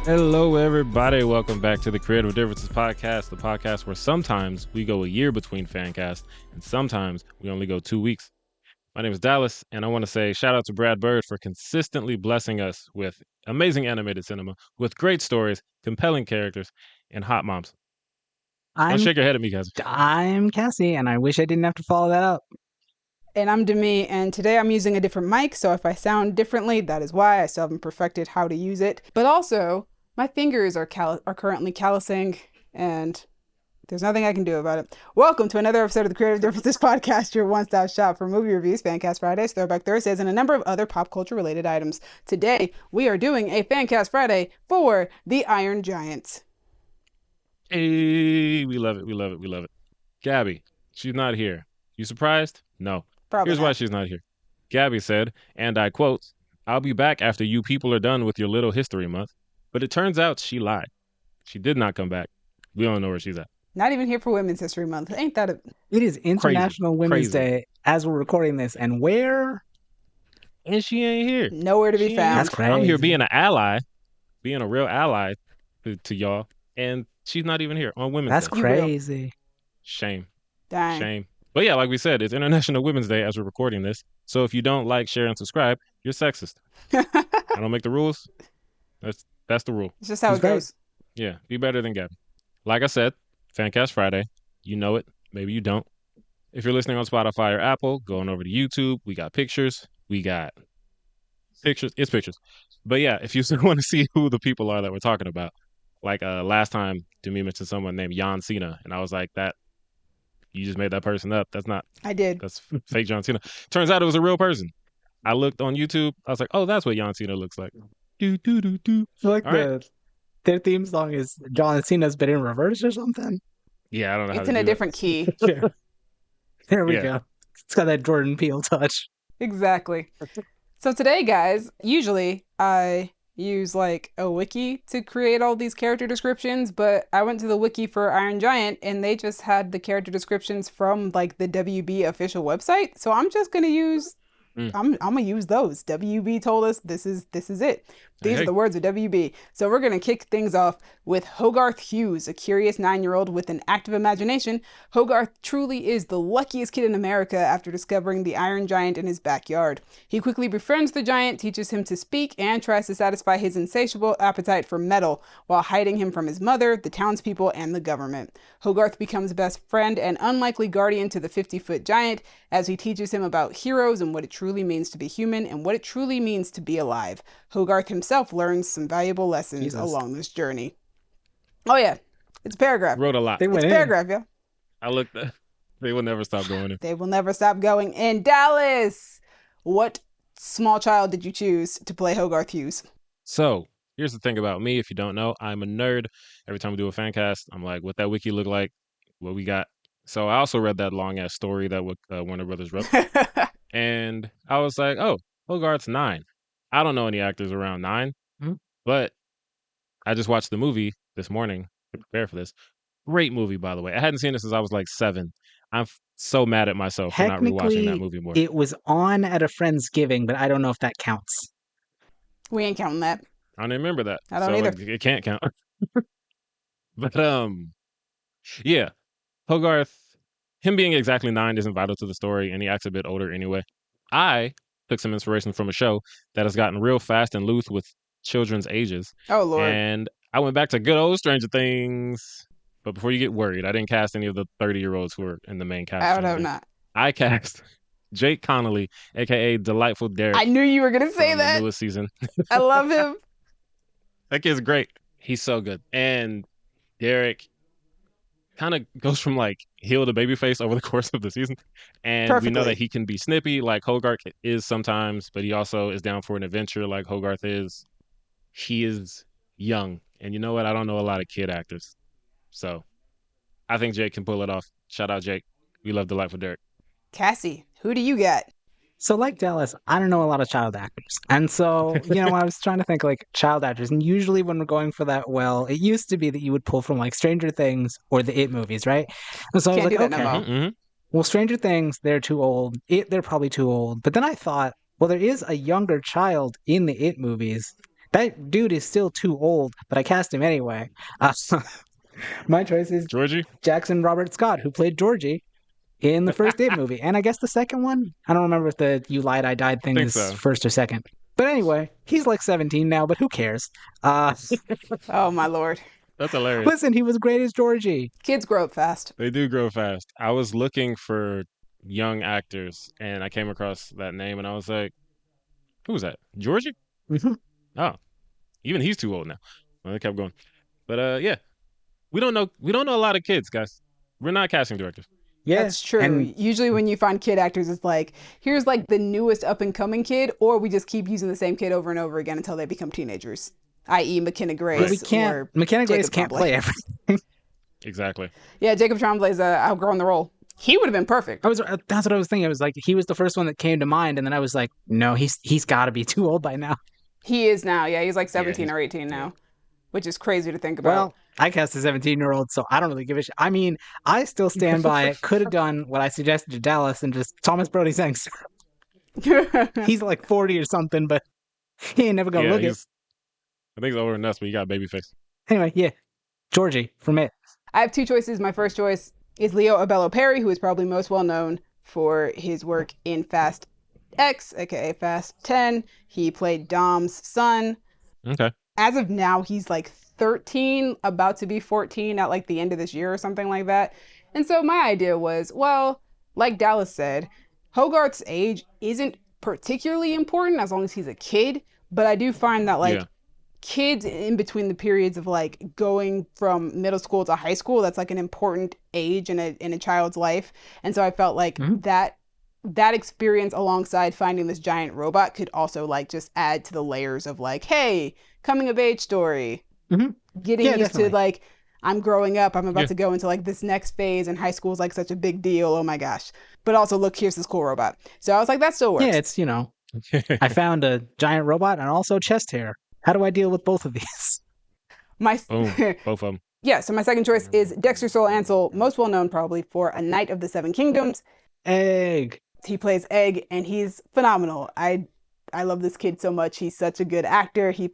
Hello, everybody. Welcome back to the Creative Differences Podcast, the podcast where sometimes we go a year between Fancasts and sometimes we only go 2 weeks. My name is Dallas, and I want to say shout out to Brad Bird for consistently blessing us with amazing animated cinema, with great stories, compelling characters, and hot moms. Don't I'm shake your head at me, guys. I'm Cassie, and I wish I didn't have to follow that up. And I'm Demi, and today I'm using a different mic, so if I sound differently, that is why. I still haven't perfected how to use it. But also, my fingers are currently callousing, and there's nothing I can do about it. Welcome to another episode of the Creative Differences Podcast, your one-stop shop for movie reviews, Fancast Fridays, Throwback Thursdays, and a number of other pop culture-related items. Today, we are doing a Fancast Friday for The Iron Giant. Hey, we love it. We love it. We love it. Gabby, she's not here. You surprised? No. Probably Here's not. why she's not here. Gabby said, and I quote, "I'll be back after you people are done with your little history month." But it turns out she lied. She did not come back. We don't know where she's at. Not even here for Women's History Month. Ain't that a... It is International Women's Crazy. Day as we're recording this, and where? And she ain't here. Nowhere to be She ain't found. That's crazy. I'm here being an ally, being a real ally to y'all, and she's not even here on Women's That's Day. You real. crazy. Shame. Dang. Shame. But yeah, like we said, it's International Women's Day as we're recording this. So if you don't like, share, and subscribe, you're sexist. I don't make the rules. That's the rule. It's just how He's it goes. Yeah, be better than Gabby. Like I said, Fancast Friday. You know it. Maybe you don't. If you're listening on Spotify or Apple, going over to YouTube, we got pictures. We got pictures. It's pictures. But yeah, if you want to see who the people are that we're talking about, like last time, Demi mentioned someone named John Cena, and I was like, that you just made that person up. That's not. I did. That's fake John Cena. Turns out it was a real person. I looked on YouTube. I was like, oh, that's what John Cena looks like. Do do do do. I like All right. their theme song is John Cena's been in reverse or something. Yeah, I don't know how It's to in a do that. different key. There we Yeah. go. It's got that Jordan Peele touch. Exactly. So today, guys, usually I use like a wiki to create all these character descriptions, but I went to the wiki for Iron Giant and they just had the character descriptions from like the WB official website. So I'm just gonna use I'm gonna use those. WB told us this is it. These Hey. are the words of WB. So we're gonna kick things off with Hogarth Hughes, a curious 9-year-old with an active imagination. Hogarth truly is the luckiest kid in America after discovering the Iron Giant in his backyard. He quickly befriends the giant, teaches him to speak, and tries to satisfy his insatiable appetite for metal while hiding him from his mother, the townspeople, and the government. Hogarth becomes best friend and unlikely guardian to the 50-foot giant as he teaches him about heroes and what it truly means to be human and what it truly means to be alive. Hogarth himself learns some valuable lessons along this journey. Oh yeah, it's a paragraph. Wrote a lot. They It's went a in. paragraph, yeah. I looked. They will never stop going in. They will never stop going in. Dallas, what small child did you choose to play Hogarth Hughes? So here's the thing about me. If you don't know, I'm a nerd. Every time we do a fan cast, I'm like, what that wiki look like? What we got? So I also read that long ass story that Warner Brothers wrote, and I was like, oh, Hogarth's 9. I don't know any actors around 9, but I just watched the movie this morning to prepare for this. Great movie, by the way. I hadn't seen it since I was like 7. I'm so mad at myself for not rewatching that movie more. It was on at a Friendsgiving, but I don't know if that counts. We ain't counting that. I don't remember that. I don't so either. It can't count. But yeah, Hogarth, him being exactly 9 isn't vital to the story, and he acts a bit older anyway. I took some inspiration from a show that has gotten real fast and loose with children's ages. Oh Lord. And I went back to good old Stranger Things. But before you get worried, I didn't cast any of the 30-year-olds who were in the main cast. I would hope not. I cast Jake Connolly, aka Delightful Derek. I knew you were gonna say from that. The newest season. I love him. That kid's great. He's so good. And Derek kind of goes from like heel to babyface over the course of the season. And we know Perfectly. that he can be snippy like Hogarth is sometimes, but he also is down for an adventure like Hogarth is. He is young. And you know what? I don't know a lot of kid actors. So I think Jake can pull it off. Shout out, Jake. We love Delightful Derek. Cassie, who do you got? So like Dallas, I don't know a lot of child actors. And so, I was trying to think like child actors. And usually when we're going for that, well, it used to be that you would pull from like Stranger Things or the It movies, right? And so I was Can't like, do that no okay, more. well, Stranger Things, they're too old. They're probably too old. But then I thought, well, there is a younger child in the It movies. That dude is still too old, but I cast him anyway. Uh, my choice is Georgie? Jackson Robert Scott, who played Georgie in the first It movie, and I guess the second one. I don't remember if the "You Lied, I Died" thing Think is so. first or second. But anyway, he's like 17 now, but who cares? Uh, Oh my lord. That's hilarious. listen, he was great as Georgie. Kids grow up fast. They do grow fast. I was looking for young actors and I came across that name and I was like, who's that? Georgie? Mhm. Oh, even he's too old now. Well, I kept going. But yeah, we don't know a lot of kids, guys. We're not casting directors. Yeah, That's true. and Usually when you find kid actors, it's like, here's like the newest up and coming kid, or we just keep using the same kid over and over again until they become teenagers, i.e. McKenna yeah, we Grace can't. or McKenna Grace Jacob can't Tremblay. play everything. Exactly. Yeah, Jacob Tremblay's outgrowing the role. He would have been perfect. That's what I was thinking. I was like, he was the first one that came to mind, and then I was like, no, he's got to be too old by now. He is now. Yeah, he's like Yeah, 17 or 18 yeah. now, which is crazy to think about. Well, I cast a 17-year-old, so I don't really give a shit. I mean, I still stand by it. Could have done what I suggested to Dallas and just Thomas Brody saying he's like 40 or something, but he ain't never gonna Yeah, look it. I think he's older than us, but he got a baby face. Anyway, yeah, Georgie from It. I have two choices. My first choice is Leo Abello Perry, who is probably most well known for his work in Fast X, aka Fast 10. He played Dom's son. Okay. As of now, he's like 13, about to be 14 at like the end of this year or something like that. And so my idea was, well, like Dallas said, Hogarth's age isn't particularly important as long as he's a kid, but I do find that Yeah. like kids in between the periods of like going from middle school to high school, that's like an important age in a child's life. And so I felt like Mhm. that experience alongside finding this giant robot could also like just add to the layers of like, hey, coming of age story, Mhm. getting Yeah, used to definitely. like, I'm growing up, I'm about Yeah. to go into like this next phase, and high school is like such a big deal, oh my gosh. But also look, here's this cool robot. So I was like, that still Yeah, works. it's I found a giant robot and also chest hair. How do I deal with both of these? My Boom. Both of them. Yeah, so my second choice is Dexter Soul Ansel, most well known probably for A Knight of the Seven Kingdoms. Egg. He plays Egg, and he's phenomenal. I love this kid so much. He's such a good actor. He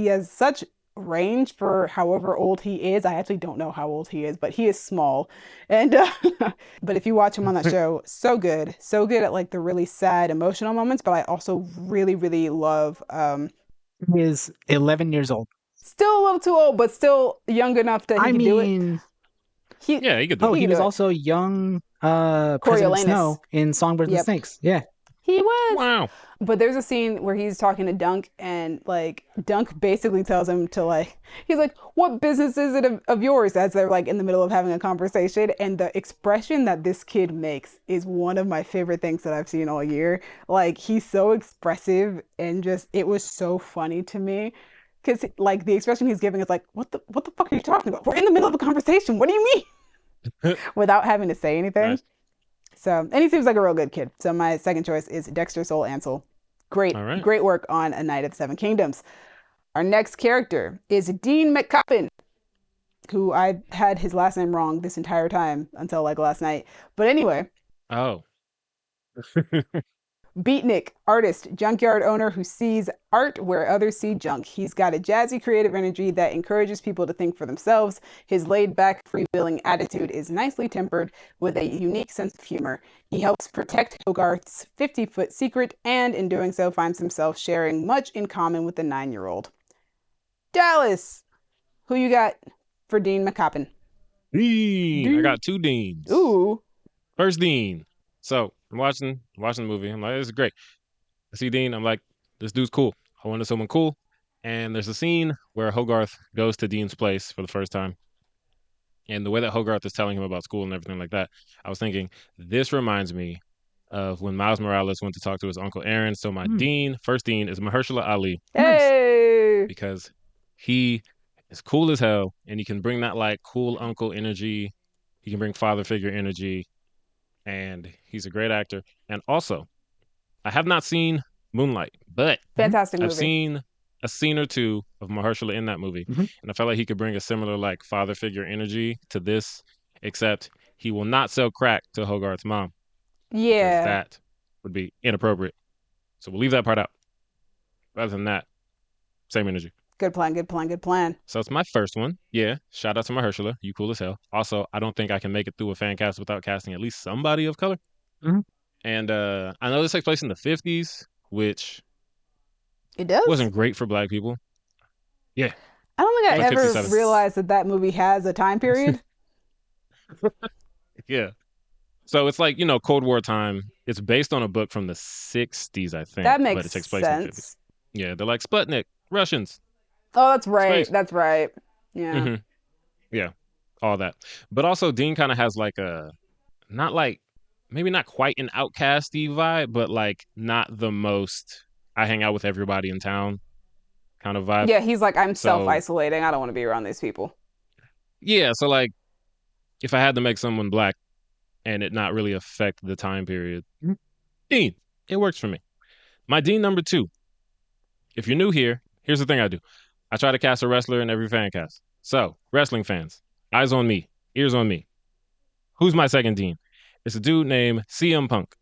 has such range for however old he is. I actually don't know how old he is, but he is small. And but if you watch him on that show, so good at like the really sad emotional moments. But I also really love. He is 11 years old. Still a little too old, but still young enough that he I can do it. mean, He Yeah, he could do oh, it. he he can do was it. also young President Coriolanus. Snow in Songbirds and Yep. Snakes. Yeah. He was. Wow. But there's a scene where he's talking to Dunk, and like Dunk basically tells him to like, he's like, "What business is it of yours?" As they're like in the middle of having a conversation, and the expression that this kid makes is one of my favorite things that I've seen all year. Like he's so expressive, and just it was so funny to me. Because like the expression he's giving is like, what the fuck are you talking about? We're in the middle of a conversation. What do you mean? Without having to say anything. Nice. So, and he seems like a real good kid. So my second choice is Dexter Soul Ansel. All right. Great work on A Knight of the Seven Kingdoms. Our next character is Dean McCoppin, who I had his last name wrong this entire time until like last night. But anyway, Oh. beatnik, artist, junkyard owner who sees art where others see junk. He's got a jazzy creative energy that encourages people to think for themselves. His laid back, freewheeling attitude is nicely tempered with a unique sense of humor. He helps protect Hogarth's 50-foot secret, and in doing so finds himself sharing much in common with the 9-year-old. Dallas, who you got for Dean McCoppin? Dean. I got two Deans. Ooh. First Dean. So I'm watching the movie. I'm like, this is great. I see Dean. I'm like, this dude's cool. I wanted someone cool. And there's a scene where Hogarth goes to Dean's place for the first time. And the way that Hogarth is telling him about school and everything like that, I was thinking, this reminds me of when Miles Morales went to talk to his Uncle Aaron. So my first Dean is Mahershala Ali. Nice. Hey. Because he is cool as hell and he can bring that like cool uncle energy. He can bring father figure energy. And he's a great actor. And also, I have not seen Moonlight, but Fantastic I've movie. seen a scene or two of Mahershala in that movie, Mhm. and I felt like he could bring a similar like father figure energy to this, except he will not sell crack to Hogarth's mom because Yeah. that would be inappropriate. So we'll leave that part out. Other than that, Same energy. Good plan, good plan, good plan. So it's my first one. Yeah. Shout out to Mahershala. You cool as hell. Also, I don't think I can make it through a fan cast without casting at least somebody of color. Mhm. And I know this takes place in the 50s, which It does? wasn't great for black people. Yeah. I don't think It's I like ever 57. realized that movie has a time period. Yeah. So it's like, Cold War time. It's based on a book from the 60s, I think, That but makes it takes place in the 50s. sense. Yeah. They're like Sputnik, Russians, Oh, that's right. space. That's right. Yeah. Hmm. Yeah. All that. But also, Dean kind of has like not like, maybe not quite an outcasty vibe, but like not the most I hang out with everybody in town kind of vibe. Yeah, he's like, I'm self So, isolating. I don't want to be around these people. yeah. So, like, if I had to make someone black and it not really affect the time period, Mhm. Dean, it works for me. My Dean number two. If you're new here, here's the thing I do. I try to cast a wrestler in every fan cast. So, wrestling fans, eyes on me, ears on me. Who's my second Dean? It's a dude named CM Punk.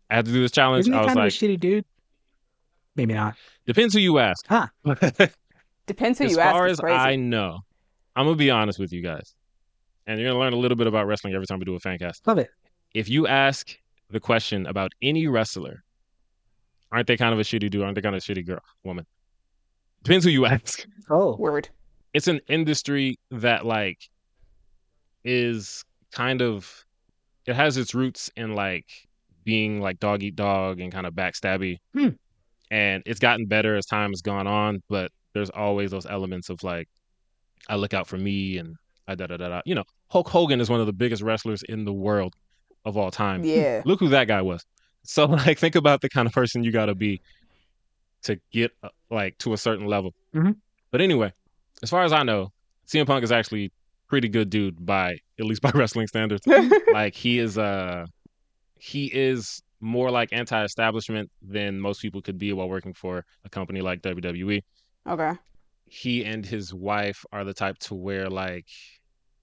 I had to do this challenge. Isn't he I was kind of a like, shitty dude? Maybe not. depends who you ask. Huh. Depends who As you ask, far is as I crazy. know, I'm gonna be honest with you guys, and you're gonna learn a little bit about wrestling every time we do a fan cast. Love it. If you ask the question about any wrestler, aren't they kind of a shitty dude? Aren't they kind of a shitty girl, woman? Depends who you ask. Oh. Word. It's an industry that like is kind of it has its roots in like being like dog eat dog and kind of backstabby, Hmm. and it's gotten better as time has gone on. But there's always those elements of like I look out for me and I da da da da. Hulk Hogan is one of the biggest wrestlers in the world of all time. Yeah. Look who that guy was. So like, think about the kind of person you got to be to get like to a certain level. Mhm. But anyway, as far as I know, CM Punk is actually pretty good dude by at least by wrestling standards. Like he is more like anti-establishment than most people could be while working for a company like WWE. Okay. He and his wife are the type to wear like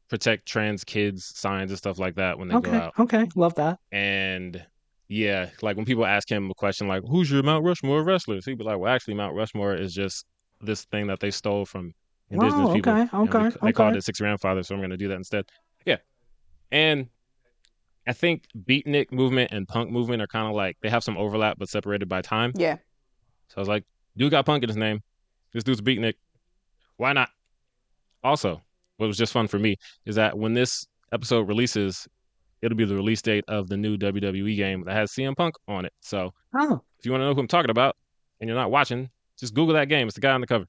protect trans kids signs and stuff like that when they go Okay. out. Okay. Love that. And yeah, like when people ask him a question like, "Who's your Mount Rushmore of wrestlers?" He'd be like, "Well, actually, Mount Rushmore is just this thing that they stole from indigenous Oh, people, okay. and Okay. they called Okay. it Six Grandfathers, so I'm going to do that instead." Yeah, and I think beatnik movement and punk movement are kind of like they have some overlap but separated by time. Yeah. So I was like, dude got punk in his name. This dude's beatnik. Why not? Also, what was just fun for me is that when this episode releases, it'll be the release date of the new WWE game that has CM Punk on it. So Oh. if you want to know who I'm talking about and you're not watching, just Google that game. It's the guy on the cover.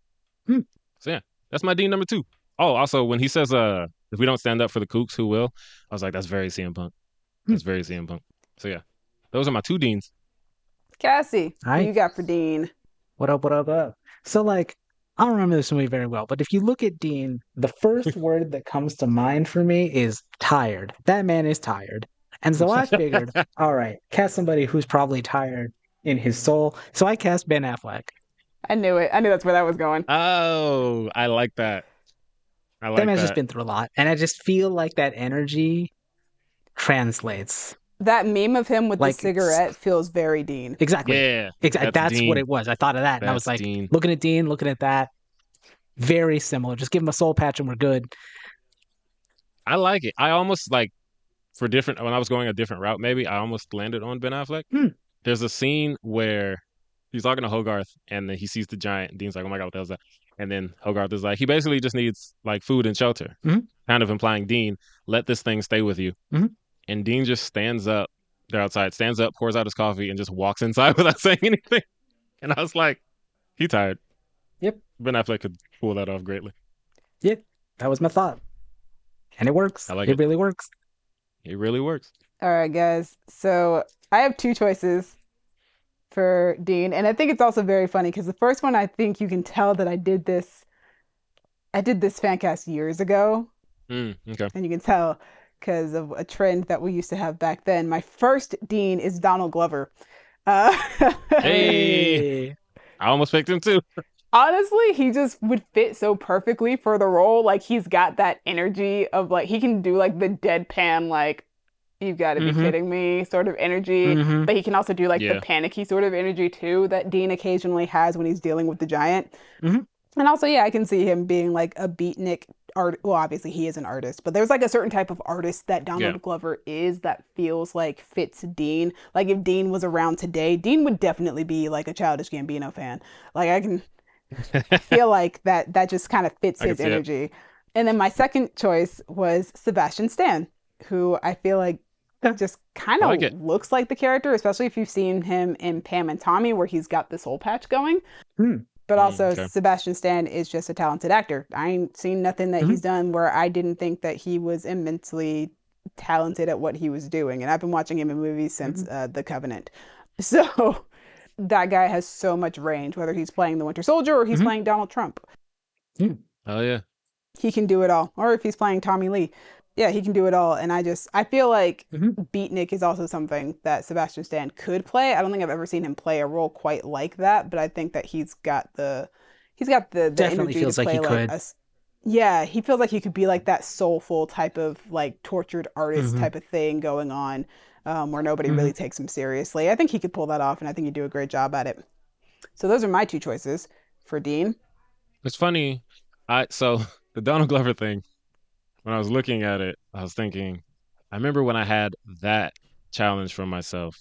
Hmm. So yeah, that's my Dean number two. Oh, also when he says if we don't stand up for the kooks, who will? I was like, that's very CM Punk. Hmm. That's very CM Punk. So yeah, those are my two Deans. Cassie, who Hi. you got for Dean? What up? What up? What up? So, like, I don't remember this movie very well, but if you look at Dean, the first word that comes to mind for me is tired. That man is tired. And so I figured, all right, cast somebody who's probably tired in his soul. So I cast Ben Affleck. I knew it. I knew that's where that was going. Oh, I like that. I That like man's just that. been through a lot. And I just feel like that energy translates. That meme of him with the Like, cigarette feels very Dean. exactly. Yeah, That's what Dean. it was. I thought of that. And I was That's like, Dean. looking at Dean, looking at that. Very similar. Just give him a soul patch and we're good. I like it. I almost like for different when I was going a different route. Maybe I almost landed on Ben Affleck. Hmm. There's a scene where he's talking to Hogarth, and then he sees the giant. And Dean's like, "Oh my god, what the hell's that?" And then Hogarth is like, "He basically just needs like food and shelter," Mhm. kind of implying Dean, let this thing stay with you. Mhm. And Dean just stands up. They're outside. Stands up, pours out his coffee, and just walks inside without saying anything. And I was like, "He tired." Yep. Ben Affleck could pull that off greatly. Yeah. That was my thought. And it works. I like It it. really works. It really works. All right, guys. So I have two choices for Dean, and I think it's also very funny because the first one, I think you can tell that I did this. I did this fan cast years ago, Okay. and you can tell because of a trend that we used to have back then. My first Dean is Donald Glover. Uh, Hey, I almost picked him too. honestly, he just would fit so perfectly for the role. Like he's got that energy of like he can do like the deadpan like you've got to be Mhm. kidding me sort of energy, Mhm. but he can also do like the Yeah. panicky sort of energy too that Dean occasionally has when he's dealing with the giant. Mhm. And also, yeah, I can see him being like a beatnik art. Well, obviously he is an artist, but there's like a certain type of artist that Yeah. Donald Glover is that feels like fits Dean. Like if Dean was around today, Dean would definitely be like a Childish Gambino fan. Like I feel like that just kind of fits I can his see it. energy. And then my second choice was Sebastian Stan, who I feel like Yeah. just kind I like of it. looks like the character, especially if you've seen him in Pam and Tommy, where he's got the soul patch going. Hmm. But also, Okay. Sebastian Stan is just a talented actor. I ain't seen nothing that Hmm. he's done where I didn't think that he was immensely talented at what he was doing. And I've been watching him in movies since Hmm. The Covenant. So that guy has so much range, whether he's playing the Winter Soldier or he's Hmm. playing Donald Trump. Hmm. Oh yeah. He can do it all. Or if he's playing Tommy Lee, yeah, he can do it all. And I feel like Hmm. Beatnik is also something that Sebastian Stan could play. I don't think I've ever seen him play a role quite like that, but I think that he's got the Definitely energy to feels like he play like could. a. Yeah, he feels like he could be like that soulful type of like tortured artist Hmm. type of thing going on, where nobody Hmm. really takes him seriously. I think he could pull that off, and I think he'd do a great job at it. So those are my two choices for Dean. It's funny. So the Donald Glover thing, when I was looking at it, I was thinking, I remember when I had that challenge for myself,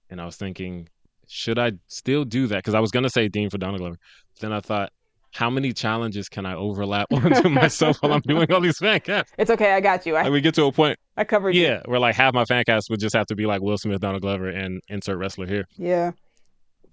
and I was thinking, should I still do that? Because I was gonna say Dean for Donald Glover. Then I thought, how many challenges can I overlap onto myself while I'm doing all these fan casts? It's okay, I got you. Like we get to a point, I covered you. yeah, where like half my fan cast would just have to be like Will Smith, Donald Glover, and insert wrestler here. Yeah.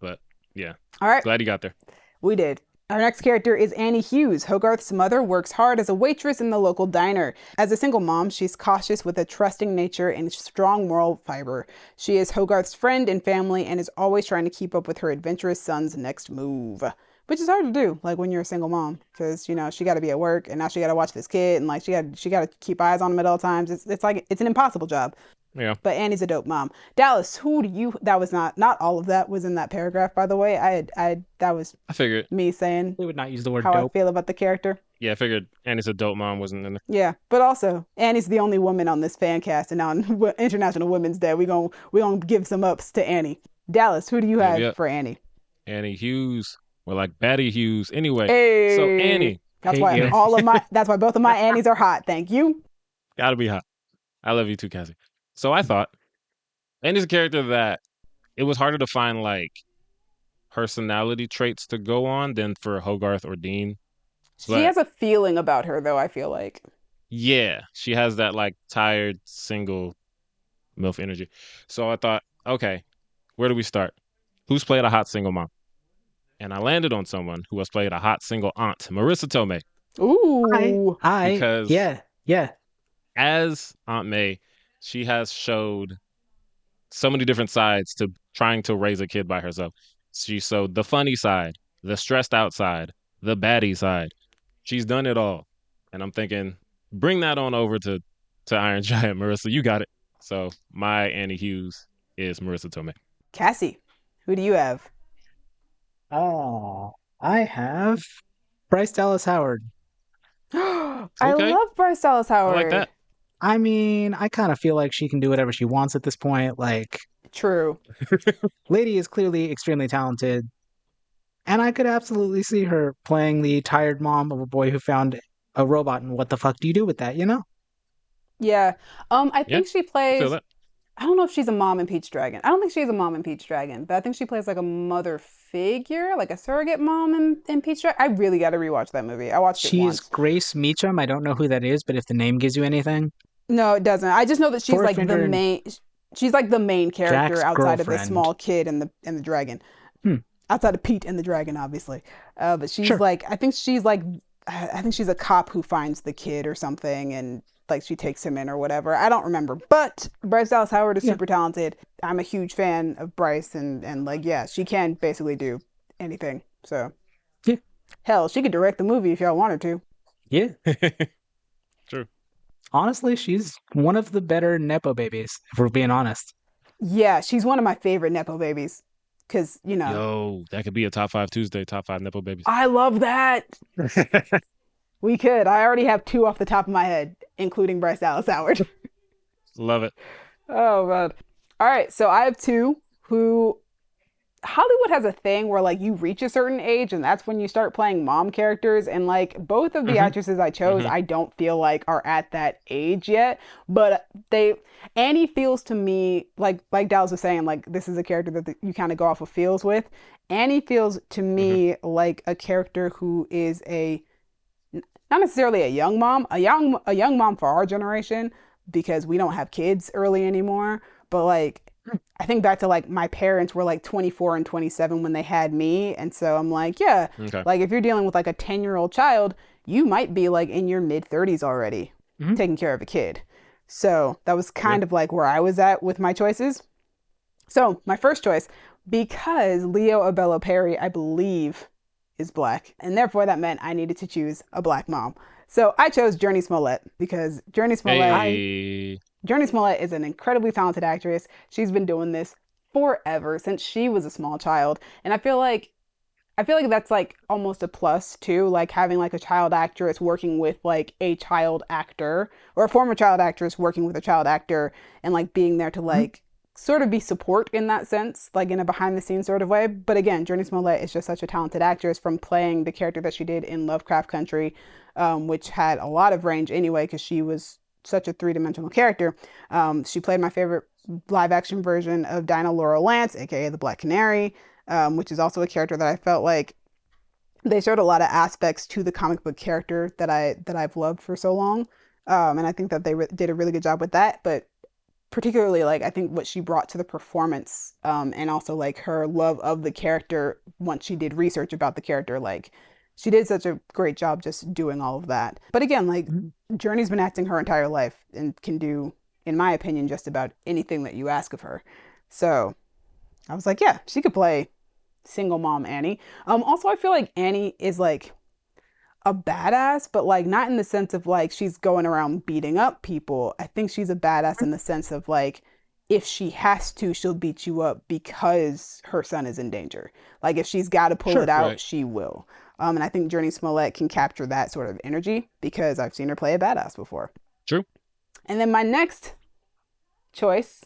But yeah, All right, glad you got there. we did. Our next character is Annie Hughes. Hogarth's mother works hard as a waitress in the local diner. As a single mom, she's cautious with a trusting nature and strong moral fiber. She is Hogarth's friend and family and is always trying to keep up with her adventurous son's next move. Which is hard to do, like when you're a single mom, because she got to be at work and now she got to watch this kid and like she got to keep eyes on him at all times. It's like it's an impossible job. Yeah, But Annie's a dope mom. Dallas, who do you? That was not all of that was in that paragraph, by the way. That was I figured. me saying They would not use the word how I dope. feel about the character. Yeah, I figured Annie's adult mom wasn't in there. Yeah, but also Annie's the only woman on this fan cast, and on International Women's Day, we gonna give some ups to Annie. Dallas, who do you Yep, have yep. for Annie? Annie Hughes, or like Batty Hughes. Anyway, so Hey, Annie, that's Hate why you. that's why both of my Annies are hot. Thank you. gotta be hot. I love you too, Cassie. So I thought Annie's a character that it was harder to find like personality traits to go on than for Hogarth or Dean. She But has a feeling about her, though. I feel like. yeah, she has that like tired single MILF energy. So I thought, okay, where do we start? Who's played a hot single mom? And I landed on someone who has played a hot single aunt, Marissa Tomei, Ooh, because Yeah, yeah. as Aunt May, she has showed so many different sides to trying to raise a kid by herself. She showed the funny side, the stressed out side, the baddie side. She's done it all. And I'm thinking, bring that on over to Iron Giant, Marissa. You got it. So my Annie Hughes is Marissa Tomei. Cassie, who do you have? Oh, I have Bryce Dallas Howard. I Okay, love Bryce Dallas I like Howard. that. I mean, I kind of feel like she can do whatever she wants at this point. Like, True. Lady is clearly extremely talented, and I could absolutely see her playing the tired mom of a boy who found a robot. And what the fuck do you do with that? You know? Yeah. I Yeah, think she I feel plays. that. I don't know if she's a mom in Peach Dragon. I don't think she's a mom in Peach Dragon, but I think she plays like a mother figure, like a surrogate mom in Peach Dragon. I really got to rewatch that movie. I watched it She is once. Grace Meacham. I don't know who that is, but if the name gives you anything, No, it doesn't. I just know that she's Forrest like the Whitaker and main. She's like the main character Jack's outside of the girlfriend. small kid and the dragon. Hmm, Outside of Pete and the dragon, obviously. But she's sure. like, I think she's a cop who finds the kid or something, and like she takes him in or whatever. I don't remember. But Bryce Dallas Howard is Yeah, super talented. I'm a huge fan of Bryce, and like, yeah, she can basically do anything. So yeah, hell, she could direct the movie if y'all wanted to. yeah. True. Honestly, she's one of the better Nepo babies, if we're being honest. Yeah, she's one of my favorite nepo babies, cause Yo, that could be a top five Tuesday, top five Nepo babies. I love that. We could. I already have two off the top of my head, including Bryce Dallas Howard. Love it. Oh man. All right, so I have two who Hollywood has a thing where like you reach a certain age and that's when you start playing mom characters, and like both of the Hmm. actresses I chose Hmm. I don't feel like are at that age yet, but they Annie feels to me like Dallas was saying, like this is a character that you kind of go off of feels with. Annie feels to Hmm. me like a character who is a not necessarily a young mom, a young mom for our generation because we don't have kids early anymore. But like, I think back to like my parents were like 24 and 27 when they had me, and so I'm like, yeah, Okay. like if you're dealing with like a 10-year-old child, you might be like in your mid 30s already, Mhm. taking care of a kid. So that was Yeah. kind of like where I was at with my choices. So my first choice, because Leo Abello Perry, I believe, is black, and therefore that meant I needed to choose a black mom. So I chose Journey Smollett because I Hey. Journey Smollett is an incredibly talented actress. She's been doing this forever since she was a small child, and I feel like that's like almost a plus too, like having like a child actress working with like a child actor or a former child actress working with a child actor and like being there to Mhm. like sort of be support in that sense, like in a behind the scenes sort of way. But again, Journey Smollett is just such a talented actress from playing the character that she did in Lovecraft Country, which had a lot of range anyway because she was such a three-dimensional character. She played my favorite live action version of Dinah Laurel Lance, aka the Black Canary, which is also a character that I felt like they showed a lot of aspects to the comic book character that I've loved for so long, and I think that they did a really good job with that. But particularly, like I think what she brought to the performance, and also like her love of the character once she did research about the character, like she did such a great job just doing all of that. But again, like Mhm. Journey's been acting her entire life and can do, in my opinion, just about anything that you ask of her. So I was like, yeah, she could play single mom Annie. Also, I feel like Annie is like a badass, but like not in the sense of like she's going around beating up people. I think she's a badass in the sense of like if she has to, she'll beat you up because her son is in danger. Like if she's got to pull it Sure. out, Right. she will. And I think Journey Smollett can capture that sort of energy because I've seen her play a badass before. True. And then my next choice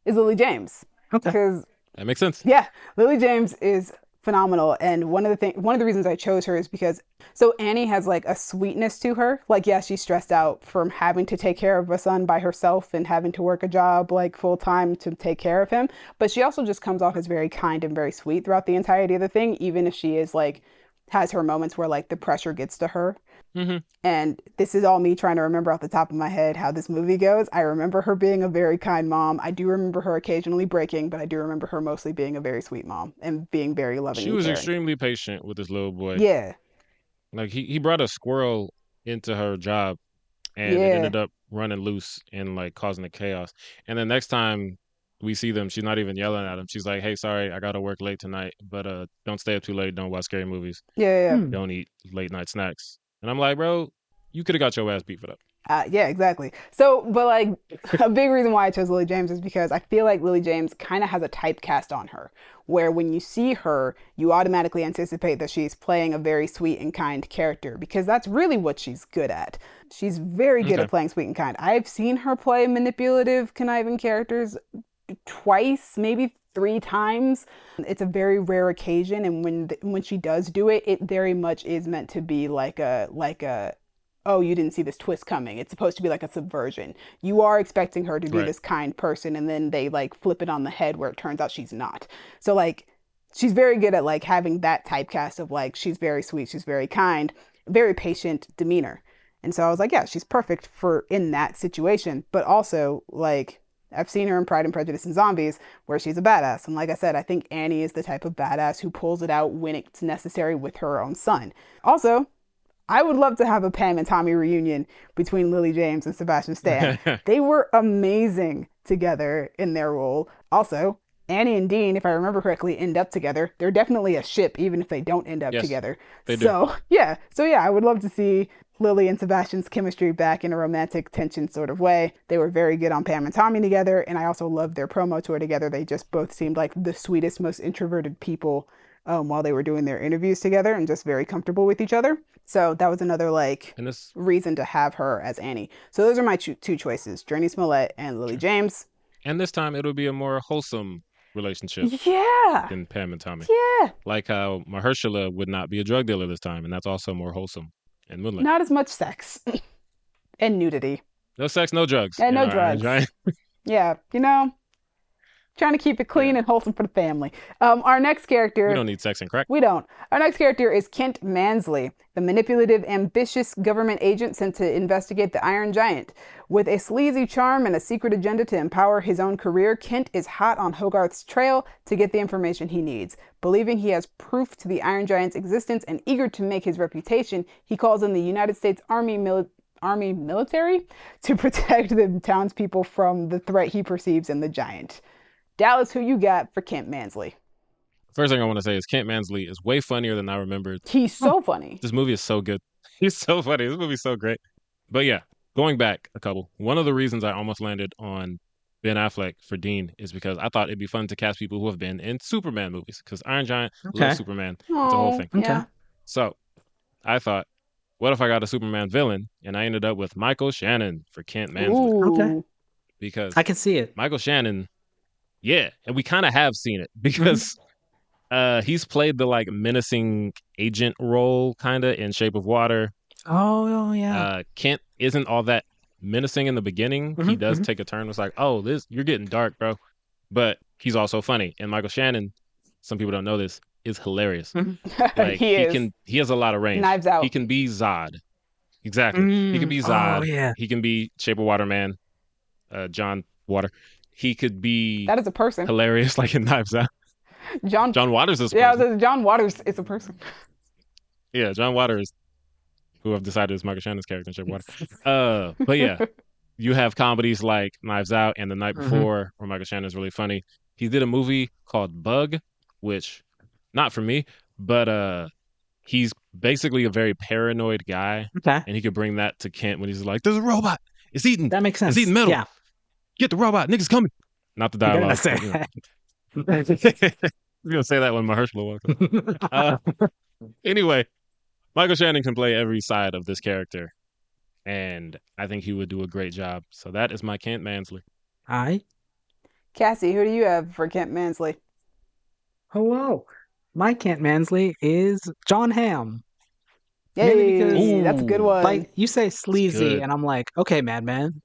is Lily James Okay. because That makes sense. yeah, Lily James is phenomenal, and one of the reasons I chose her is because so Annie has like a sweetness to her. Like, yeah, she's stressed out from having to take care of a son by herself and having to work a job like full time to take care of him, but she also just comes off as very kind and very sweet throughout the entirety of the thing, even if she is like has her moments where like the pressure gets to her. Hmm. And this is all me trying to remember off the top of my head how this movie goes. I remember her being a very kind mom. I do remember her occasionally breaking, but I do remember her mostly being a very sweet mom and being very loving She and was caring. extremely patient with this little boy. Yeah, Like he brought a squirrel into her job and it yeah, ended up running loose and like causing the chaos. And the next time we see them, she's not even yelling at him. She's like, "Hey, sorry, I gotta work late tonight, but don't stay up too late. Don't watch scary movies. yeah, yeah. Hmm. Don't eat late night snacks." And I'm like, bro, you could have got your ass beat for that. Yeah, exactly. So, but like a big reason why I chose Lily James is because I feel like Lily James kind of has a typecast on her, where when you see her, you automatically anticipate that she's playing a very sweet and kind character because that's really what she's good at. She's very good at Okay. playing sweet and kind. I've seen her play manipulative, conniving characters twice, maybe three times. It's a very rare occasion, and when she does do it, it very much is meant to be like a oh, you didn't see this twist coming. It's supposed to be like a subversion. You are expecting her to be Right. this kind person, and then they like flip it on the head where it turns out she's not. So like she's very good at like having that typecast of like she's very sweet, she's very kind, very patient demeanor. And so I was like, yeah, she's perfect for in that situation. But also like I've seen her in Pride and Prejudice and Zombies where she's a badass. And like I said, I think Annie is the type of badass who pulls it out when it's necessary with her own son. Also, I would love to have a Pam and Tommy reunion between Lily James and Sebastian Stan. They were amazing together in their role. Also, Annie and Dean, if I remember correctly, end up together. They're definitely a ship, even if they don't end up Yes, together. they do. So yeah, I would love to see Lily and Sebastian's chemistry back in a romantic tension sort of way. They were very good on Pam and Tommy together, and I also loved their promo tour together. They just both seemed like the sweetest, most introverted people while they were doing their interviews together and just very comfortable with each other. So that was another like And this reason to have her as Annie. So those are my two choices: Journey Smollett and Lily sure. James. And this time it'll be a more wholesome relationship Yeah. than Pam and Tommy. Yeah. Like how Mahershala would not be a drug dealer this time, and that's also more wholesome in Moonlight. Not as much sex and nudity. No sex, no drugs. And no Our Iron drugs. Giant. Yeah, trying to keep it clean Yeah. and wholesome for the family. Our next character. We don't need sex and crack. We don't. Our next character is Kent Mansley, the manipulative, ambitious government agent sent to investigate the Iron Giant. With a sleazy charm and a secret agenda to empower his own career, Kent is hot on Hogarth's trail to get the information he needs. Believing he has proof to the Iron Giant's existence and eager to make his reputation, he calls in the United States Army military to protect the townspeople from the threat he perceives in the Giant. Dallas, who you got for Kent Mansley? First thing I want to say is Kent Mansley is way funnier than I remembered. He's so funny. This movie is so good. He's so funny. This movie's so great. But yeah, going back a couple, one of the reasons I almost landed on Ben Affleck for Dean is because I thought it'd be fun to cast people who have been in Superman movies because Iron Giant loves Superman. It's a whole thing. Okay. Yeah. So I thought, what if I got a Superman villain? And I ended up with Michael Shannon for Kent Mansley. Ooh. Okay. Because I can see it. Michael Shannon, yeah, and we kind of have seen it because he's played the like menacing agent role kind of in Shape of Water. Oh yeah. Kent isn't all that menacing in the beginning. He does take a turn. It's like, oh, you're getting dark, bro. But he's also funny. And Michael Shannon, some people don't know this, is hilarious. Like he has a lot of range. Knives Out. He can be Zod. Exactly. He can be Zod. Oh yeah. He can be Shape of Water Man. John Water. He could be that is a person. Hilarious, like in Knives Out. John Waters is a person. Yeah, John Waters is a person. Yeah, John Waters, who I've decided is Michael Shannon's character in Shape of Water. But yeah, you have comedies like Knives Out and The Night Before, where Michael Shannon is really funny. He did a movie called Bug, which, not for me, but he's basically a very paranoid guy. Okay. And he could bring that to Kent when he's like, there's a robot. It's eating. That makes sense. It's eating metal. Yeah. Get the robot. Niggas coming. Not the dialogue. Say you know. I was going to say that when Mahershala walked up. Anyway, Michael Shannon can play every side of this character, and I think he would do a great job. So that is my Kent Mansley. Hi. Cassie, who do you have for Kent Mansley? Hello. My Kent Mansley is John Hamm. Yay, because, that's a good one. Like, you say sleazy, and I'm like, okay, Madman.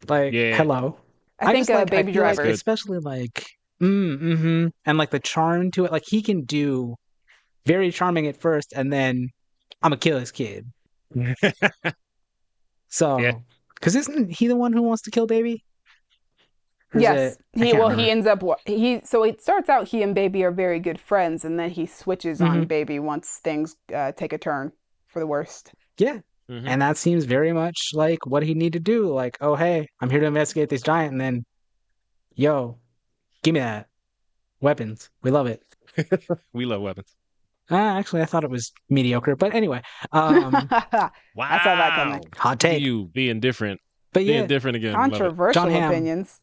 Like, hello. I think just, like, Baby Driver. Like, especially, like, and, like, the charm to it. Like, he can do very charming at first, and then I'm going to kill this kid. So, because isn't he the one who wants to kill Baby? Yes. He ends up, so it starts out he and Baby are very good friends, and then he switches on Baby once things take a turn for the worst. Yeah. And that seems very much like what he'd need to do. Like, oh, hey, I'm here to investigate this giant. And then, yo, give me that. Weapons. We love it. We love weapons. Actually, I thought it was mediocre. But anyway. Wow. I saw that coming. Hot take. You being different. But being different again. Controversial opinions.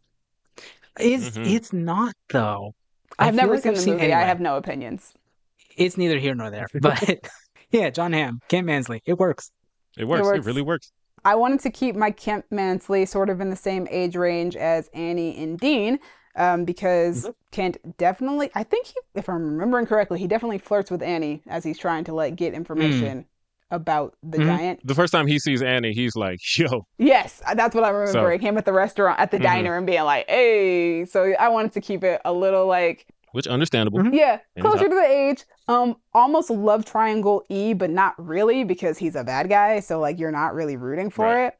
It's not, though. I've never seen the movie. Anyway, I have no opinions. It's neither here nor there. But yeah, John Hamm, Kent Mansley. It works. It works. It really works. I wanted to keep my Kent Mansley sort of in the same age range as Annie and Dean, because Kent definitely, I think if I'm remembering correctly, he definitely flirts with Annie as he's trying to like get information about the giant. The first time he sees Annie, he's like, yo. Yes, that's what I'm remembering. Him at the restaurant, at the diner, and being like, hey. So I wanted to keep it a little like, which understandable. Yeah, closer to the age. Almost love triangle E, but not really because he's a bad guy. So like you're not really rooting for it.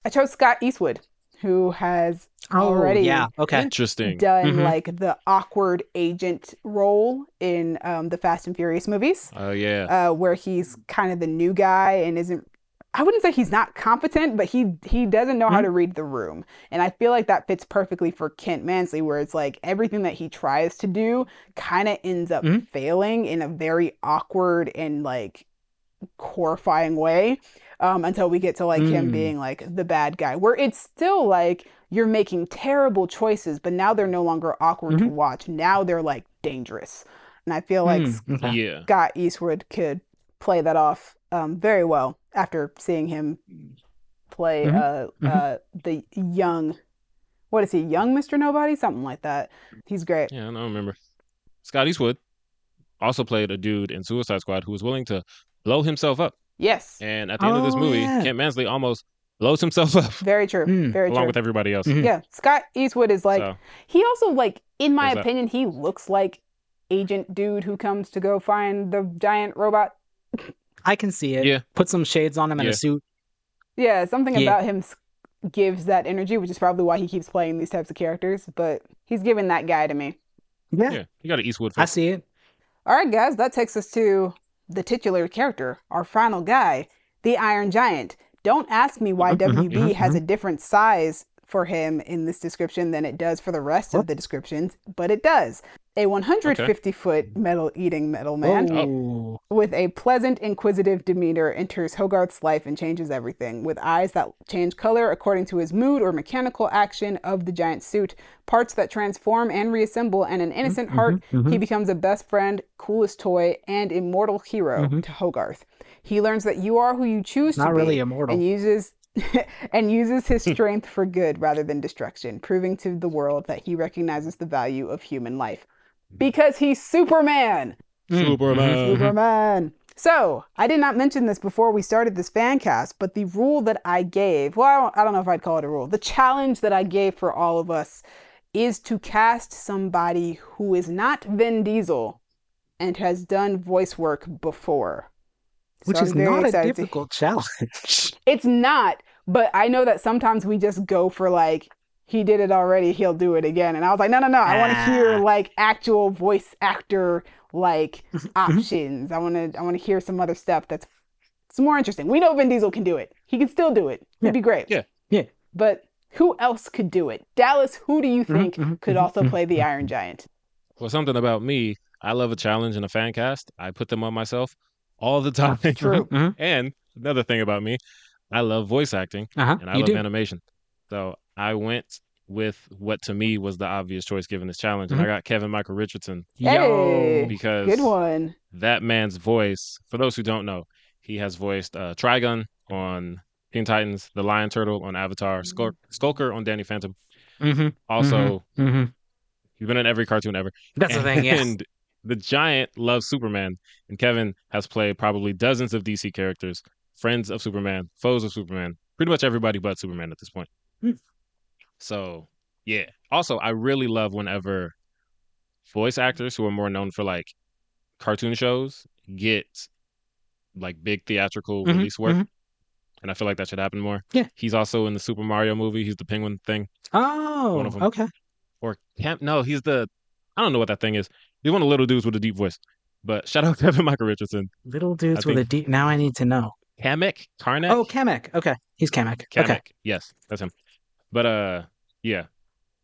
I chose Scott Eastwood, who has already done like the awkward agent role in the Fast and Furious movies. Oh yeah. Where he's kind of the new guy and isn't. I wouldn't say he's not competent, but he doesn't know how to read the room. And I feel like that fits perfectly for Kent Mansley, where it's like everything that he tries to do kind of ends up failing in a very awkward and like horrifying way until we get to like him being like the bad guy, where it's still like you're making terrible choices, but now they're no longer awkward to watch. Now they're like dangerous. And I feel like Scott Eastwood could play that off very well after seeing him play the young What is he, young Mr. Nobody? Something like that. He's great. Yeah, I don't remember. Scott Eastwood also played a dude in Suicide Squad who was willing to blow himself up. Yes. And at the end of this Oh movie, yeah. Kent Mansley almost blows himself up Very true. Very along true. with everybody else. Mhm. Yeah. Scott Eastwood is like, So he also, like, in my there's that. opinion, he looks like agent dude who comes to go find the giant robot. I can see it. Yeah, Put some shades on him and a yeah. suit. Yeah, something Yeah. about him gives that energy, which is probably why he keeps playing these types of characters. But he's giving that guy to me. Yeah. Yeah, you got an Eastwood I face. see it. All right, guys, that takes us to the titular character, our final guy, the Iron Giant. Don't ask me why WB has a different size for him in this description than it does for the rest of the descriptions, but it does. A 150-foot metal-eating metal man Oh. with a pleasant, inquisitive demeanor enters Hogarth's life and changes everything. With eyes that change color according to his mood or mechanical action of the giant suit, parts that transform and reassemble, and an innocent heart, he becomes a best friend, coolest toy, and immortal hero to Hogarth. He learns that you are who you choose to Not really be immortal. and uses his strength for good rather than destruction, proving to the world that he recognizes the value of human life. Because he's Superman! Superman. Superman! So, I did not mention this before we started this fan cast, but the rule that I gave, well, I don't know if I'd call it a rule, the challenge that I gave for all of us is to cast somebody who is not Vin Diesel and has done voice work before. Which So is I'm very not a excited to- difficult challenge. It's not, but I know that sometimes we just go for like, he did it already, he'll do it again. And I was like, no, I want to hear like actual voice actor like options. I want to hear some other stuff that's more interesting. We know Vin Diesel can do it. He can still do it. He'd be great. Yeah. Yeah. But who else could do it? Dallas, who do you think could also play the Iron Giant? Well, something about me, I love a challenge in a fan cast. I put them on myself all the time. True. And another thing about me, I love voice acting and I You love do. animation. So I went with what to me was the obvious choice given this challenge. And I got Kevin Michael Richardson Hey, because good one. that man's voice, for those who don't know, he has voiced Trigun on Teen Titans, the Lion Turtle on Avatar, Skulker on Danny Phantom. Also, he's been in every cartoon ever. That's the thing, yes. And the Giant loves Superman. And Kevin has played probably dozens of DC characters, friends of Superman, foes of Superman, pretty much everybody but Superman at this point. So, yeah. Also, I really love whenever voice actors who are more known for like cartoon shows get like big theatrical release work. And I feel like that should happen more. Yeah. He's also in the Super Mario movie. He's the penguin thing. Oh, One of them. okay. Or no, he's the, I don't know what that thing is. He's one of the little dudes with a deep voice. But shout out Kevin Michael Richardson. Little dudes with a deep. Now I need to know. Kamek? Karnak? Oh, Kamek. Okay, he's Kamek. Kamek. Okay. Yes, that's him. But yeah.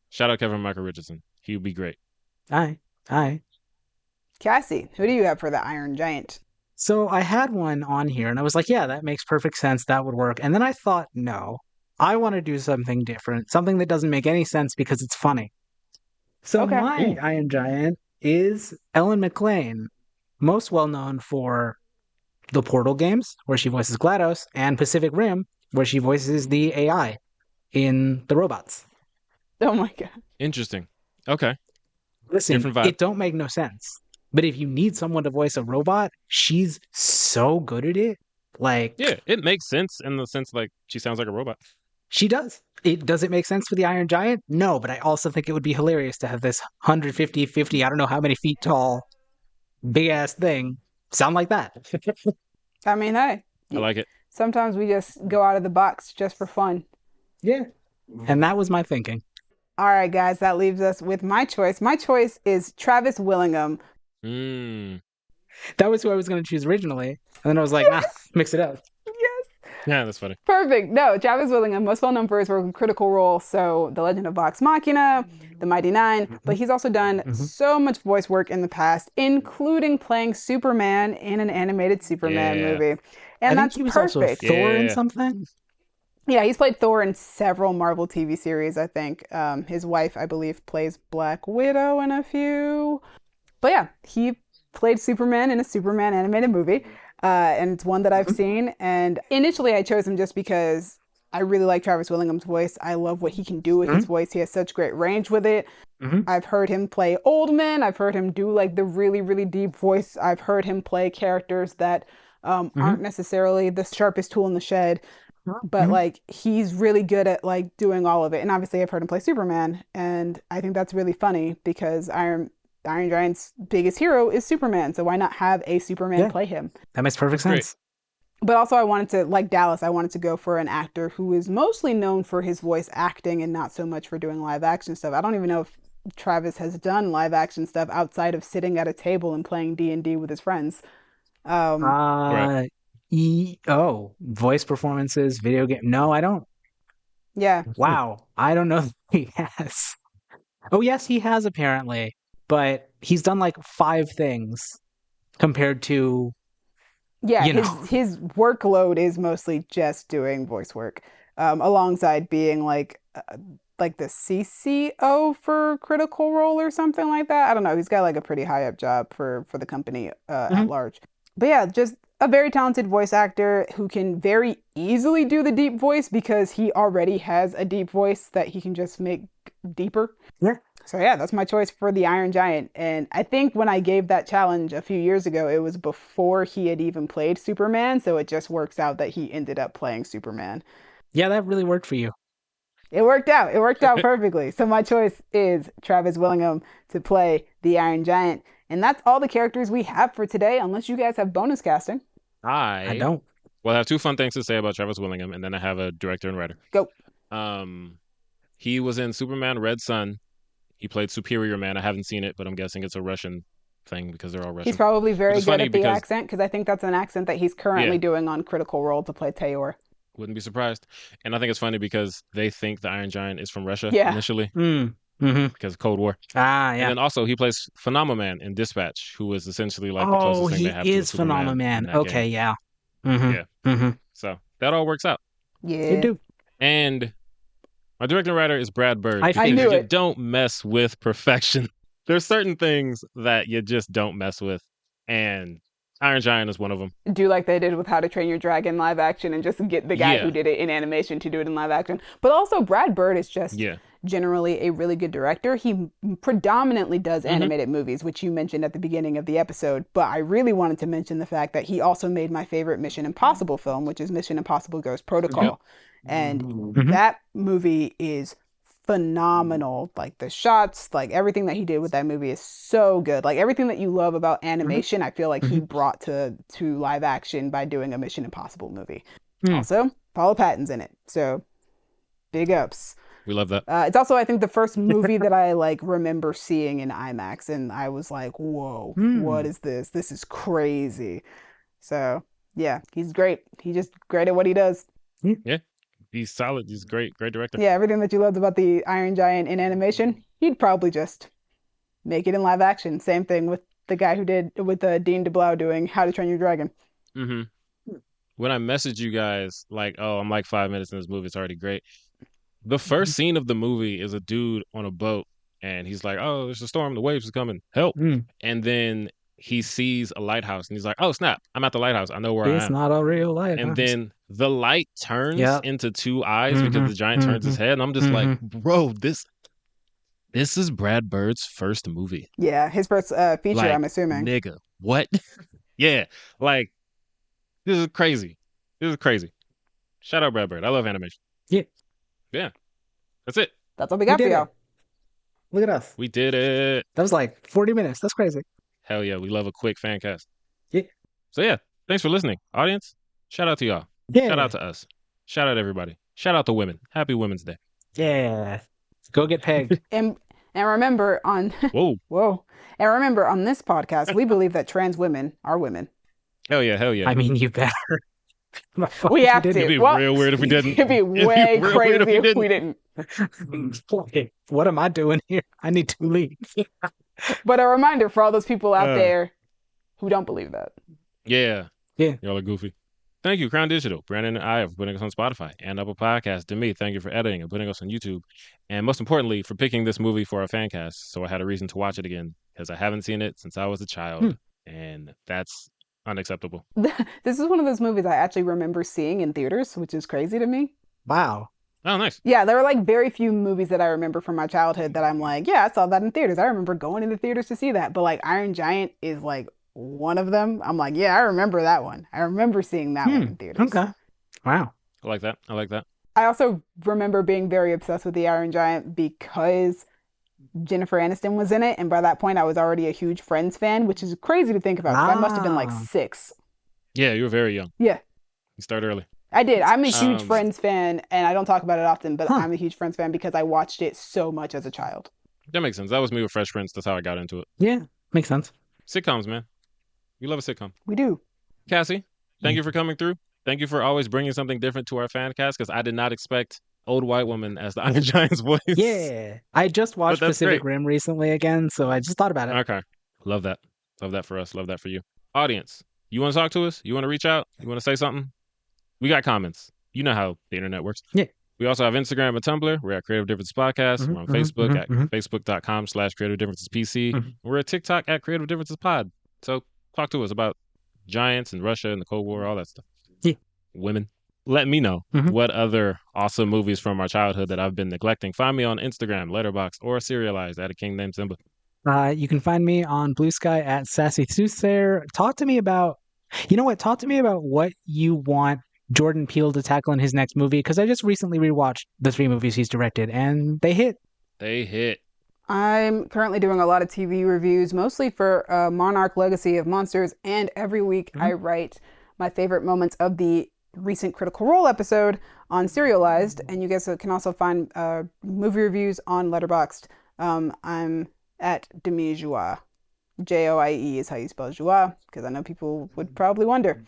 Shout out Kevin Michael Richardson. He would be great. Aye. Cassie, who do you have for the Iron Giant? So I had one on here, and I was like, yeah, that makes perfect sense. That would work. And then I thought, no, I want to do something different, something that doesn't make any sense because it's funny. So Okay. my Iron Giant is Ellen McLean, most well known for the Portal games, where she voices GLaDOS, and Pacific Rim, where she voices the AI in the robots. Oh my god. Interesting. Okay. Listen, Different vibe. it don't make no sense. But if you need someone to voice a robot, she's so good at it. Like, Yeah, it makes sense in the sense like she sounds like a robot. she does. Does it make sense for the Iron Giant? No, but I also think it would be hilarious to have this 150, 50, I don't know how many feet tall, big ass thing sound like that. I mean, hey. I like it. Sometimes we just go out of the box just for fun. Yeah. And that was my thinking. All right, guys, that leaves us with my choice. My choice is Travis Willingham. That was who I was going to choose originally. And then I was like, nah, mix it up. Yes. Yeah, that's funny. Perfect. No, Travis Willingham, most well known for his work in Critical Role, so The Legend of Vox Machina, The Mighty Nine, but he's also done so much voice work in the past, including playing Superman in an animated Superman movie. And I that's think he was perfect. also Thor in Yeah. something. Yeah, he's played Thor in several Marvel TV series, I think. His wife, I believe, plays Black Widow in a few. But yeah, he played Superman in a Superman animated movie. And it's one that I've seen. And initially I chose him just because I really like Travis Willingham's voice. I love what he can do with his voice. He has such great range with it. I've heard him play Oldman. I've heard him do like the really, really deep voice. I've heard him play characters that aren't necessarily the sharpest tool in the shed, but like he's really good at like doing all of it. And obviously, I've heard him play Superman, and I think that's really funny because Iron Giant's biggest hero is Superman. So why not have a Superman play him? That makes perfect sense. But also, I wanted to, like Dallas, I wanted to go for an actor who is mostly known for his voice acting and not so much for doing live action stuff. I don't even know if Travis has done live action stuff outside of sitting at a table and playing D&D with his friends. Right. Voice performances, video game. No, I don't. Yeah. Wow. I don't know if he has. Oh, yes, he has apparently, but he's done like 5 things compared to, Yeah, you know. his workload is mostly just doing voice work, alongside being like the CCO for Critical Role or something like that. I don't know. He's got like a pretty high up job for the company at large. But yeah, just a very talented voice actor who can very easily do the deep voice because he already has a deep voice that he can just make deeper. Yeah. So yeah, that's my choice for the Iron Giant. And I think when I gave that challenge a few years ago, it was before he had even played Superman. So it just works out that he ended up playing Superman. Yeah, that really worked for you. It worked out. It worked out perfectly. So my choice is Travis Willingham to play the Iron Giant. And that's all the characters we have for today, unless you guys have bonus casting. I don't. Well, I have 2 fun things to say about Travis Willingham, and then I have a director and writer. Go. He was in Superman Red Sun. He played Superior Man. I haven't seen it, but I'm guessing it's a Russian thing because they're all Russian. He's probably very good at the accent because I think that's an accent that he's currently doing on Critical Role to play Tayor. Wouldn't be surprised. And I think it's funny because they think the Iron Giant is from Russia initially. Because of Cold War. Yeah. And then also he plays Phenomenon in Dispatch, who is essentially like the closest thing they have to he is Phenomenon. Okay, game. yeah. So that all works out. Yeah. You do. And my director and writer is Brad Bird. I knew you it. don't mess with perfection. There's certain things that you just don't mess with. And Iron Giant is one of them. Do like they did with How to Train Your Dragon live action and just get the guy who did it in animation to do it in live action. But also Brad Bird is just generally a really good director. He predominantly does animated movies, which you mentioned at the beginning of the episode. But I really wanted to mention the fact that he also made my favorite Mission Impossible film, which is Mission Impossible Ghost Protocol. And that movie is phenomenal. Like the shots, like everything that he did with that movie is so good. Like everything that you love about animation, I feel like he brought to live action by doing a Mission Impossible movie. Also, Paula Patton's in it, so big ups. We love that. It's also, I think, the first movie that I like remember seeing in IMAX, and I was like, "Whoa, what is this? This is crazy." So yeah, he's great. He's just great at what he does. Yeah. He's solid. He's great director. Yeah, everything that you loved about the Iron Giant in animation, he'd probably just make it in live action. Same thing with the guy who did with Dean DeBlow doing How to Train Your Dragon. When I messaged you guys, like, oh, I'm like 5 minutes in this movie, it's already great. The first scene of the movie is a dude on a boat, and he's like, oh, there's a storm, the waves are coming, help. And then he sees a lighthouse, and he's like, oh, snap, I'm at the lighthouse. I know where I am. It's not a real lighthouse. And then the light turns into 2 eyes because the giant turns his head, and I'm just like, bro, this is Brad Bird's first movie. Yeah, his first feature, like, I'm assuming. Nigga, what? Yeah, like, this is crazy. Shout out Brad Bird. I love animation. Yeah. That's it. That's what we got for y'all. Look at us. We did it. That was like 40 minutes. That's crazy. Hell yeah. We love a quick fan cast. Yeah. So yeah, thanks for listening. Audience, shout out to y'all. Yeah. Shout out to us. Shout out everybody. Shout out to women. Happy Women's Day. Yeah. Go get pegged. And remember on And remember on this podcast, we believe that trans women are women. Hell yeah. I mean, you better. We have to. It'd be real weird if we didn't. It'd be way crazy if we didn't. What am I doing here? I need to leave. But a reminder for all those people out there who don't believe that. Yeah. Yeah. Y'all are goofy. Thank you, Crown Digital, Brandon and I, for putting us on Spotify and Apple Podcasts. To me, thank you for editing and putting us on YouTube. And most importantly, for picking this movie for our fan cast, so I had a reason to watch it again, because I haven't seen it since I was a child. And that's unacceptable. This is one of those movies I actually remember seeing in theaters, which is crazy to me. Wow. Oh, nice. Yeah, there were like very few movies that I remember from my childhood that I'm like, yeah, I saw that in theaters. I remember going to the theaters to see that. But like Iron Giant is like one of them. I'm like, yeah, I remember that one. I remember seeing that one in theaters. Okay. Wow. I like that. I like that. I also remember being very obsessed with the Iron Giant because Jennifer Aniston was in it, and by that point I was already a huge Friends fan, which is crazy to think about because I must have been like Ah. 6. Yeah, you were very young. Yeah, You started early. I did. I'm a huge Um, Friends fan, and I don't talk about it often, but Huh. I'm a huge Friends fan because I watched it so much as a child. That makes sense. That was me with Fresh Prince. That's how I got into it. Yeah, makes sense. Sitcoms, man. We love a sitcom. We do. Cassie, thank you for coming through. Thank you for always bringing something different to our fan cast because I did not expect old white woman as the Iron Giant's voice. Yeah. I just watched that's Pacific great. Rim recently again, so I just thought about it. Okay. Love that. Love that for us. Love that for you. Audience, you want to talk to us? You want to reach out? You want to say something? We got comments. You know how the internet works. Yeah. We also have Instagram and Tumblr. We're at Creative Differences Podcast. We're on Facebook at facebook.com/Creative Differences PC. We're at TikTok at Creative Differences Pod. So talk to us about giants and Russia and the Cold War, all that stuff. Yeah. Women. Let me know what other awesome movies from our childhood that I've been neglecting. Find me on Instagram, Letterboxd, or Serialized at a king named Simba. You can find me on Blue Sky at Sassy Soothsayer. Talk to me about, you know what? Talk to me about what you want Jordan Peele to tackle in his next movie, because I just recently rewatched the 3 movies he's directed, and they hit. They hit. I'm currently doing a lot of TV reviews, mostly for Monarch Legacy of Monsters, and every week I write my favorite moments of the recent Critical Role episode on Serialized, and you guys can also find movie reviews on Letterboxd. I'm at Demi Joie. Joie is how you spell joie, because I know people would probably wonder.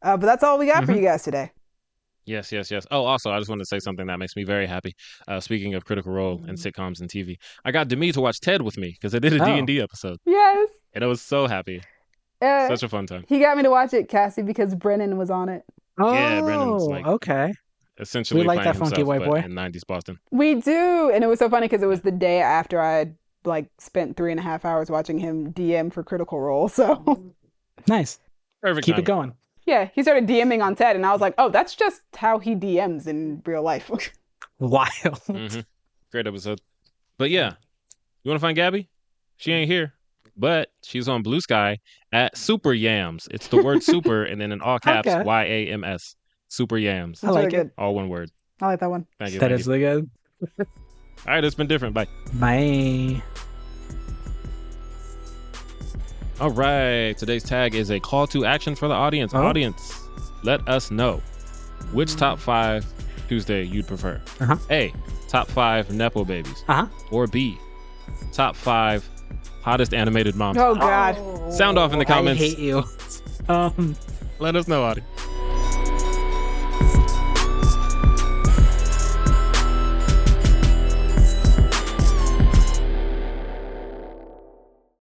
But that's all we got for you guys today. Yes. Oh, also, I just wanted to say something that makes me very happy. Speaking of Critical Role and sitcoms and TV, I got Demi to watch Ted with me because I did a D&D episode. Yes. And I was so happy. Such a fun time. He got me to watch it, Cassie, because Brennan was on it. Oh, Yeah, Brandon's like okay. essentially We like playing that funky himself, white boy. but in 90s Boston. We do. And it was so funny because it was the day after I had like spent 3.5 hours watching him DM for Critical Role. So Nice. Perfect Keep timing. it going. yeah, he started DMing on Ted, and I was like, oh, that's just how he DMs in real life. Wild. Great episode. But yeah, you want to find Gabby? She ain't here, but she's on Blue Sky at Super Yams. It's the word super and then in all caps, Okay. YAMS. Super Yams. I like really it. good. All one word. I like that one. Thank you. That thank is you. really good. All right, it's been different. Bye. Bye. All right. Today's tag is a call to action for the audience. Oh. Audience, let us know which top 5 Tuesday you'd prefer. A, top 5 Nepo babies. Or B, top 5 hottest animated moms. Oh, God. Sound off in the comments. I hate you. Let us know, audience.